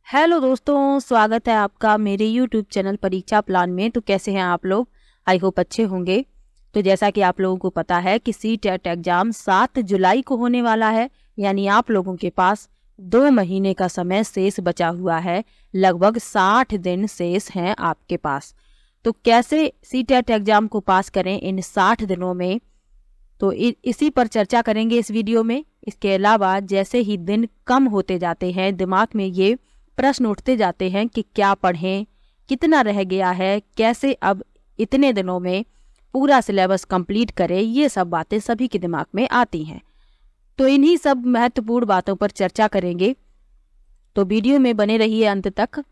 Hello दोस्तों, स्वागत है आपका मेरे यूट्यूब चैनल परीक्षा प्लान में। तो कैसे हैं आप लोग? आई होप अच्छे होंगे। तो जैसा कि आप लोगों को पता है कि सीटेट एग्जाम 7 जुलाई को होने वाला है, यानी आप लोगों के पास 2 महीने का समय शेष बचा हुआ है। लगभग 60 दिन शेष हैं आपके पास। तो कैसे सीटेट एग्जाम को पास करें इन 60 दिनों में, तो इसी पर चर्चा करेंगे इस वीडियो में। इसके अलावा जैसे ही दिन कम होते जाते हैं, दिमाग में ये प्रश्न उठते जाते हैं कि क्या पढ़ें, कितना रह गया है, कैसे अब इतने दिनों में पूरा सिलेबस कंप्लीट करें, ये सब बातें सभी के दिमाग में आती हैं। तो इन्हीं सब महत्वपूर्ण बातों पर चर्चा करेंगे, तो वीडियो में बने रहिए अंत तक।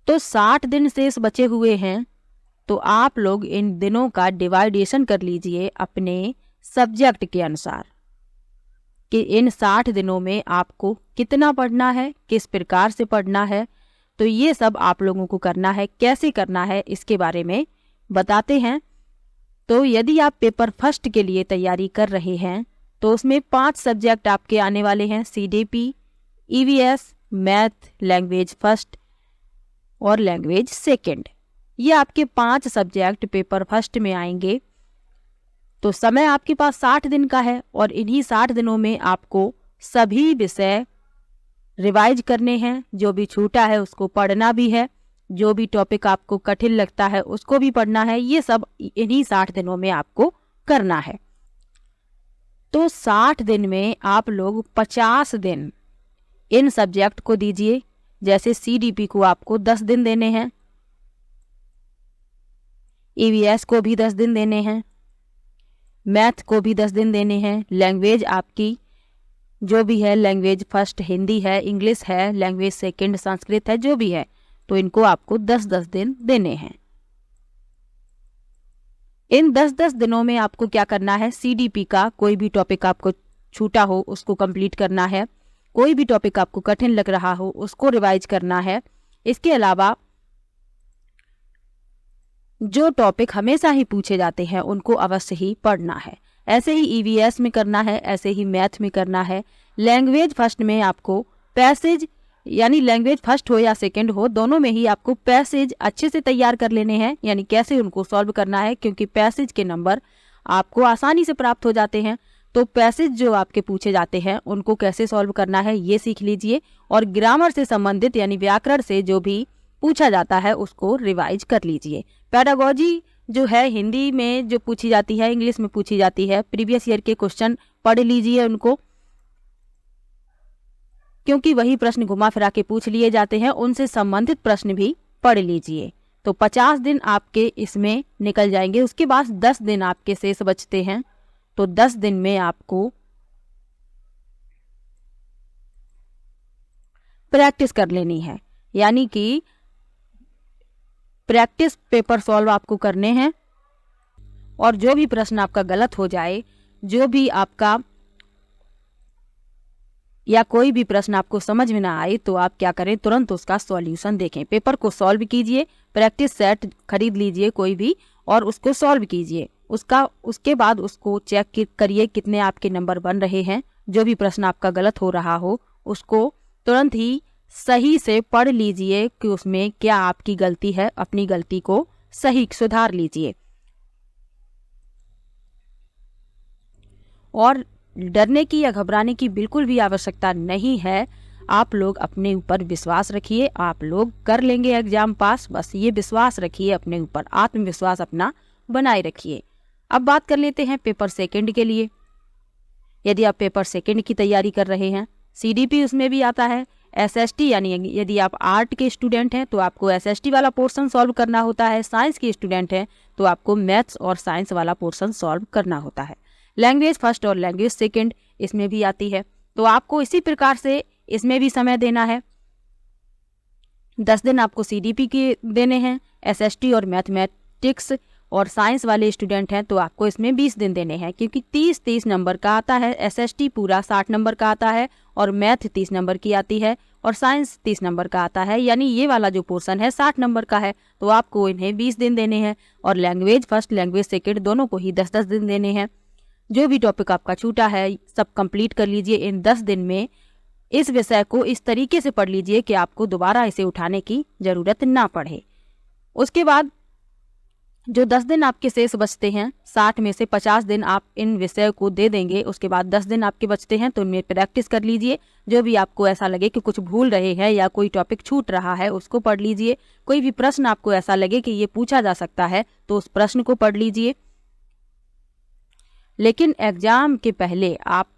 तो 60 दिन शेष बचे हुए हैं, तो आप लोग इन दिनों का डिवाइडेशन कर लीजिए अपने सब्जेक्ट के अनुसार कि इन 60 दिनों में आपको कितना पढ़ना है, किस प्रकार से पढ़ना है। तो ये सब आप लोगों को करना है। कैसे करना है इसके बारे में बताते हैं। तो यदि आप पेपर फर्स्ट के लिए तैयारी कर रहे हैं तो उसमें 5 सब्जेक्ट आपके आने वाले हैं। CDP, EVS, math, language first और लैंग्वेज सेकंड। ये आपके 5 सब्जेक्ट पेपर फर्स्ट में आएंगे। तो समय आपके पास 60 दिन का है और इन्हीं 60 दिनों में आपको सभी विषय रिवाइज करने हैं। जो भी छूटा है उसको पढ़ना भी है, जो भी टॉपिक आपको कठिन लगता है उसको भी पढ़ना है। ये सब इन्हीं 60 दिनों में आपको करना है। तो 60 दिन में आप लोग 50 दिन इन सब्जेक्ट को दीजिए। जैसे CDP को आपको 10 दिन देने हैं, EVS को भी 10 दिन देने हैं, मैथ को भी 10 दिन देने हैं, लैंग्वेज आपकी जो भी है, लैंग्वेज फर्स्ट हिंदी है, इंग्लिश है, लैंग्वेज सेकंड संस्कृत है, जो भी है, तो इनको आपको 10-10 दिन देने हैं। इन 10-10 दिनों में आपको क्या करना है? CDP का कोई भी टॉपिक आपको छूटा हो उसको कंप्लीट करना है, कोई भी टॉपिक आपको कठिन लग रहा हो उसको रिवाइज करना है। इसके अलावा जो टॉपिक हमेशा ही पूछे जाते हैं उनको अवश्य ही पढ़ना है। ऐसे ही EVS में करना है, ऐसे ही मैथ में करना है। लैंग्वेज फर्स्ट में आपको पैसेज, यानी लैंग्वेज फर्स्ट हो या सेकंड हो, दोनों में ही आपको पैसेज अच्छे से तैयार कर लेने हैं, यानी कैसे उनको सॉल्व करना है, क्योंकि पैसेज के नंबर आपको आसानी से प्राप्त हो जाते हैं। तो पैसेज जो आपके पूछे जाते हैं उनको कैसे सॉल्व करना है ये सीख लीजिए। और ग्रामर से संबंधित यानी व्याकरण से जो भी पूछा जाता है उसको रिवाइज कर लीजिए। पेडागोजी जो है हिंदी में जो पूछी जाती है, इंग्लिश में पूछी जाती है, प्रीवियस ईयर के क्वेश्चन पढ़ लीजिए उनको, क्योंकि वही प्रश्न घुमा फिरा के पूछ लिए जाते हैं। उनसे संबंधित प्रश्न भी पढ़ लीजिए। तो 50 दिन आपके इसमें निकल जाएंगे। उसके बाद 10 दिन आपके शेष बचते हैं। तो 10 दिन में आपको प्रैक्टिस कर लेनी है, यानी कि प्रैक्टिस पेपर सॉल्व आपको करने हैं। और जो भी प्रश्न आपका गलत हो जाए, जो भी आपका या कोई भी प्रश्न आपको समझ में ना आए, तो आप क्या करें, तुरंत उसका सॉल्यूशन देखें, पेपर को सॉल्व कीजिए। प्रैक्टिस सेट खरीद लीजिए कोई भी और उसको सॉल्व कीजिए। उसके बाद उसको चेक करिए कितने आपके नंबर बन रहे हैं। जो भी प्रश्न आपका गलत हो रहा हो उसको तुरंत ही सही से पढ़ लीजिए कि उसमें क्या आपकी गलती है। अपनी गलती को सही सुधार लीजिए। और डरने की या घबराने की बिल्कुल भी आवश्यकता नहीं है। आप लोग अपने ऊपर विश्वास रखिए, आप लोग कर लेंगे एग्जाम पास। बस ये विश्वास रखिए अपने ऊपर, आत्मविश्वास अपना बनाए रखिए। अब बात कर लेते हैं पेपर सेकंड के लिए। यदि आप पेपर सेकंड की तैयारी कर रहे हैं, CDP उसमें भी आता है। SST यानी यदि आप आर्ट के स्टूडेंट हैं तो आपको SST वाला पोर्शन सॉल्व करना होता है। साइंस के स्टूडेंट हैं तो आपको मैथ्स और साइंस वाला पोर्शन सॉल्व करना होता है। लैंग्वेज फर्स्ट और लैंग्वेज सेकंड इसमें भी आती है। तो आपको इसी प्रकार से इसमें भी समय देना है। 10 दिन आपको CDP के देने हैं। SST और मैथमेटिक्स और साइंस वाले स्टूडेंट हैं तो आपको इसमें 20 दिन देने हैं, क्योंकि 30-30 नंबर का आता है। SST पूरा 60 नंबर का आता है और मैथ 30 नंबर की आती है और साइंस 30 नंबर का आता है, यानी ये वाला जो पोर्शन है 60 नंबर का है। तो आपको इन्हें 20 दिन देने हैं। और लैंग्वेज फर्स्ट लैंग्वेज सेकंड दोनों को ही 10-10 दिन देने हैं। जो भी टॉपिक आपका छूटा है सब कंप्लीट कर लीजिए इन 10 दिन में। इस विषय को इस तरीके से पढ़ लीजिए कि आपको दोबारा इसे उठाने की ज़रूरत ना पड़े। उसके बाद जो 10 दिन आपके शेष बचते हैं, 60 में से 50 दिन आप इन विषय को दे देंगे। उसके बाद 10 दिन आपके बचते हैं तो उनमें प्रैक्टिस कर लीजिए। जो भी आपको ऐसा लगे कि कुछ भूल रहे हैं या कोई टॉपिक छूट रहा है उसको पढ़ लीजिए। कोई भी प्रश्न आपको ऐसा लगे कि ये पूछा जा सकता है तो उस प्रश्न को पढ़ लीजिए। लेकिन एग्जाम के पहले आप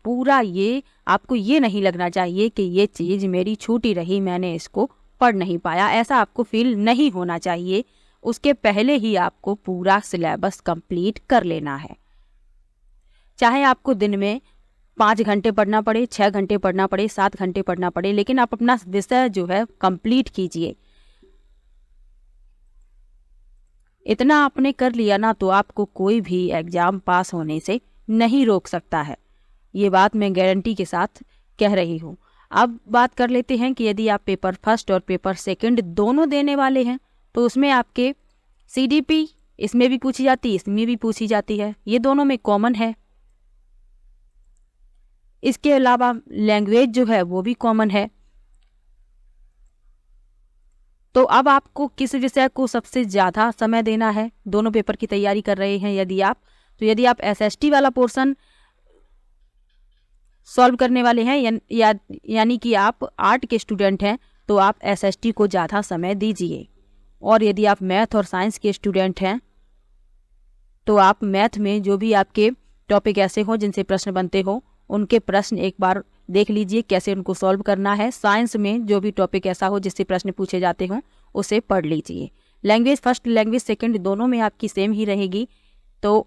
आपको ये नहीं लगना चाहिए कि ये चीज़ मेरी छूटी रही, मैंने इसको पढ़ नहीं पाया, ऐसा आपको फील नहीं होना चाहिए। उसके पहले ही आपको पूरा सिलेबस कंप्लीट कर लेना है। चाहे आपको दिन में 5 घंटे पढ़ना पड़े, 6 घंटे पढ़ना पड़े, 7 घंटे पढ़ना पड़े, लेकिन आप अपना विषय जो है कंप्लीट कीजिए। इतना आपने कर लिया ना तो आपको कोई भी एग्जाम पास होने से नहीं रोक सकता है। ये बात मैं गारंटी के साथ कह रही हूँ। अब बात कर लेते हैं कि यदि आप पेपर फर्स्ट और पेपर सेकंड दोनों देने वाले हैं तो उसमें आपके सीडीपी इसमें भी पूछी जाती है, इसमें भी पूछी जाती है, ये दोनों में कॉमन है। इसके अलावा लैंग्वेज जो है वो भी कॉमन है। तो अब आपको किस विषय को सबसे ज़्यादा समय देना है? दोनों पेपर की तैयारी कर रहे हैं यदि आप एसएसटी वाला पोर्शन सॉल्व करने वाले हैं यानी कि आप आर्ट के स्टूडेंट हैं तो आप एसएसटी को ज़्यादा समय दीजिए। और यदि आप मैथ और साइंस के स्टूडेंट हैं तो आप मैथ में जो भी आपके टॉपिक ऐसे हो जिनसे प्रश्न बनते हो उनके प्रश्न एक बार देख लीजिए कैसे उनको सॉल्व करना है। साइंस में जो भी टॉपिक ऐसा हो जिससे प्रश्न पूछे जाते हों उसे पढ़ लीजिए। लैंग्वेज फर्स्ट लैंग्वेज सेकंड दोनों में आपकी सेम ही रहेगी तो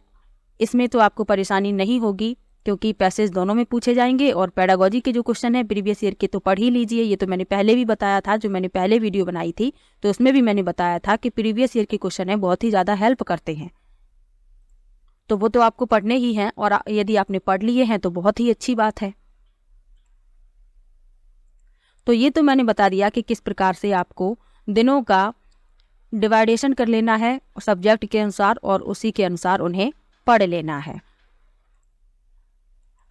इसमें तो आपको परेशानी नहीं होगी क्योंकि पैसेज दोनों में पूछे जाएंगे। और पेडागोजी के जो क्वेश्चन है प्रीवियस ईयर के तो पढ़ ही लीजिए। ये तो मैंने पहले भी बताया था, जो मैंने पहले वीडियो बनाई थी तो उसमें भी मैंने बताया था कि प्रीवियस ईयर के क्वेश्चन है बहुत ही ज़्यादा हेल्प करते हैं, तो वो तो आपको पढ़ने ही हैं। और यदि आपने पढ़ लिए हैं तो बहुत ही अच्छी बात है। तो ये तो मैंने बता दिया कि किस प्रकार से आपको दिनों का डिवाइडेशन कर लेना है सब्जेक्ट के अनुसार और उसी के अनुसार उन्हें पढ़ लेना है।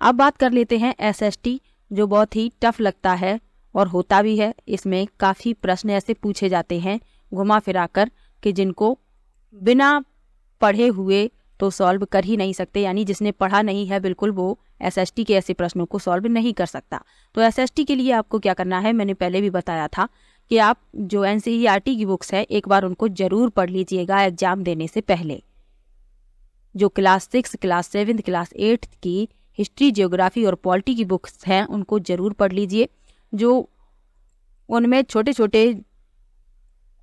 अब बात कर लेते हैं एसएसटी, जो बहुत ही टफ लगता है और होता भी है। इसमें काफ़ी प्रश्न ऐसे पूछे जाते हैं घुमा फिरा कर कि जिनको बिना पढ़े हुए तो सॉल्व कर ही नहीं सकते, यानी जिसने पढ़ा नहीं है बिल्कुल वो एसएसटी के ऐसे प्रश्नों को सॉल्व नहीं कर सकता। तो एसएसटी के लिए आपको क्या करना है, मैंने पहले भी बताया था कि आप जो एनसीईआरटी की बुक्स है एक बार उनको ज़रूर पढ़ लीजिएगा एग्जाम देने से पहले। जो क्लास 6, क्लास 7, क्लास 8 की हिस्ट्री, ज्योग्राफी और पॉलिटी की बुक्स हैं उनको ज़रूर पढ़ लीजिए। जो उनमें छोटे छोटे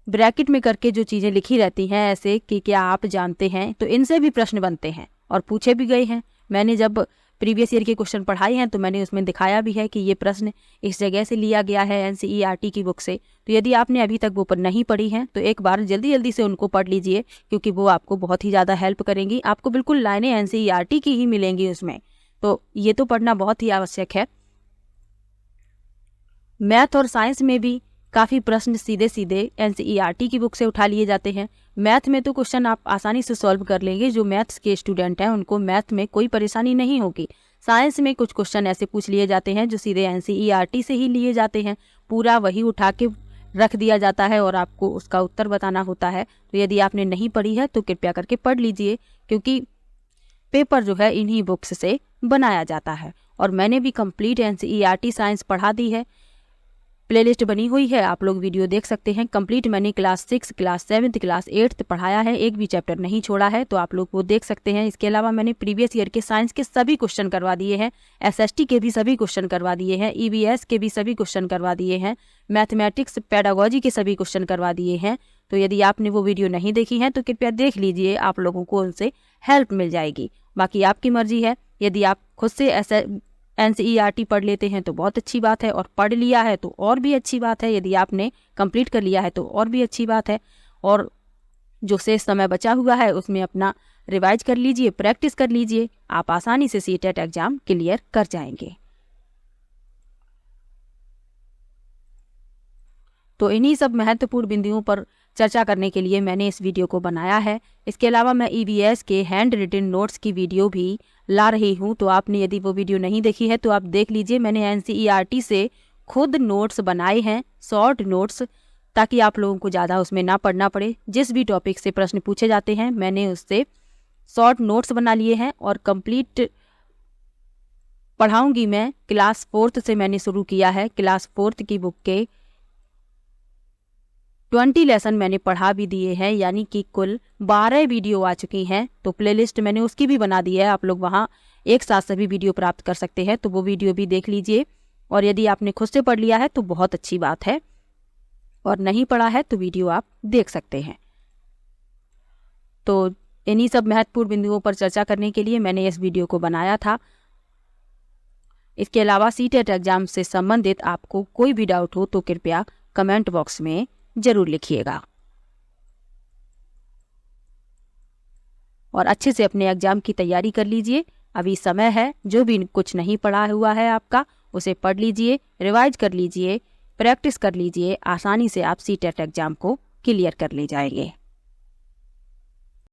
ब्रैकेट में करके जो चीज़ें लिखी रहती हैं ऐसे कि क्या आप जानते हैं, तो इनसे भी प्रश्न बनते हैं और पूछे भी गए हैं। मैंने जब प्रीवियस ईयर के क्वेश्चन पढ़ाए हैं तो मैंने उसमें दिखाया भी है कि ये प्रश्न इस जगह से लिया गया है एनसीईआरटी की बुक से। तो यदि आपने अभी तक वो नहीं पढ़ी हैं तो एक बार जल्दी जल्दी से उनको पढ़ लीजिए क्योंकि वो आपको बहुत ही ज़्यादा हेल्प करेंगी। आपको बिल्कुल लाइनें एनसीईआरटी की ही मिलेंगी उसमें, तो ये तो पढ़ना बहुत ही आवश्यक है। मैथ और साइंस में भी काफ़ी प्रश्न सीधे सीधे एनसीईआरटी की बुक से उठा लिए जाते हैं। मैथ में तो क्वेश्चन आप आसानी से सॉल्व कर लेंगे, जो मैथ्स के स्टूडेंट हैं उनको मैथ में कोई परेशानी नहीं होगी। साइंस में कुछ क्वेश्चन ऐसे पूछ लिए जाते हैं जो सीधे एनसीईआरटी से ही लिए जाते हैं, पूरा वही उठा के रख दिया जाता है और आपको उसका उत्तर बताना होता है। तो यदि आपने नहीं पढ़ी है तो कृपया करके पढ़ लीजिए क्योंकि पेपर जो है इन्हीं बुक्स से बनाया जाता है। और मैंने भी कंप्लीट एनसीईआरटी साइंस पढ़ा दी है, प्लेलिस्ट बनी हुई है, आप लोग वीडियो देख सकते हैं। कंप्लीट मैंने क्लास 6, क्लास 7, क्लास 8 पढ़ाया है, एक भी चैप्टर नहीं छोड़ा है, तो आप लोग वो देख सकते हैं। इसके अलावा मैंने प्रीवियस ईयर के साइंस के सभी क्वेश्चन करवा दिए हैं, एसएसटी के भी सभी क्वेश्चन करवा दिए हैं, ईवीएस के भी सभी क्वेश्चन करवा दिए हैं, मैथमेटिक्स पेडागोजी के सभी क्वेश्चन करवा दिए हैं। तो यदि आपने वो वीडियो नहीं देखी है तो कृपया देख लीजिए, आप लोगों को उनसे हेल्प मिल जाएगी। बाकी आपकी मर्जी है, यदि आप खुद से ऐसे एनसीईआरटी पढ़ लेते हैं तो बहुत अच्छी बात है, और पढ़ लिया है तो और भी अच्छी बात है। यदि आपने कंप्लीट कर लिया है तो और भी अच्छी बात है। और जो शेष समय बचा हुआ है उसमें अपना रिवाइज कर लीजिए, प्रैक्टिस कर लीजिए, आप आसानी से सीटेट एग्जाम क्लियर कर जाएंगे। तो इन्हीं सब महत्वपूर्ण बिंदुओं पर चर्चा करने के लिए मैंने इस वीडियो को बनाया है। इसके अलावा मैं ईवीएस के हैंड रिटन नोट्स की वीडियो भी ला रही हूँ, तो आपने यदि वो वीडियो नहीं देखी है तो आप देख लीजिए। मैंने एनसीईआरटी से खुद नोट्स बनाए हैं, शॉर्ट नोट्स, ताकि आप लोगों को ज़्यादा उसमें ना पढ़ना पड़े। जिस भी टॉपिक से प्रश्न पूछे जाते हैं मैंने उससे शॉर्ट नोट्स बना लिए हैं और कंप्लीट पढ़ाऊंगी मैं। क्लास 4th से मैंने शुरू किया है। क्लास 4th की बुक के 20 लेसन मैंने पढ़ा भी दिए हैं, यानी कि कुल 12 वीडियो आ चुकी हैं। तो प्लेलिस्ट मैंने उसकी भी बना दी है, आप लोग वहाँ एक साथ सभी वीडियो प्राप्त कर सकते हैं, तो वो वीडियो भी देख लीजिए। और यदि आपने खुद से पढ़ लिया है तो बहुत अच्छी बात है, और नहीं पढ़ा है तो वीडियो आप देख सकते हैं। तो इन्हीं सब महत्वपूर्ण बिंदुओं पर चर्चा करने के लिए मैंने इस वीडियो को बनाया था। इसके अलावा सीटेट एग्जाम से संबंधित आपको कोई भी डाउट हो तो कृपया कमेंट बॉक्स में जरूर लिखिएगा, और अच्छे से अपने एग्जाम की तैयारी कर लीजिए। अभी समय है, जो भी कुछ नहीं पढ़ा हुआ है आपका उसे पढ़ लीजिए, रिवाइज कर लीजिए, प्रैक्टिस कर लीजिए। आसानी से आप सीटेट एग्जाम को क्लियर कर ले जाएंगे।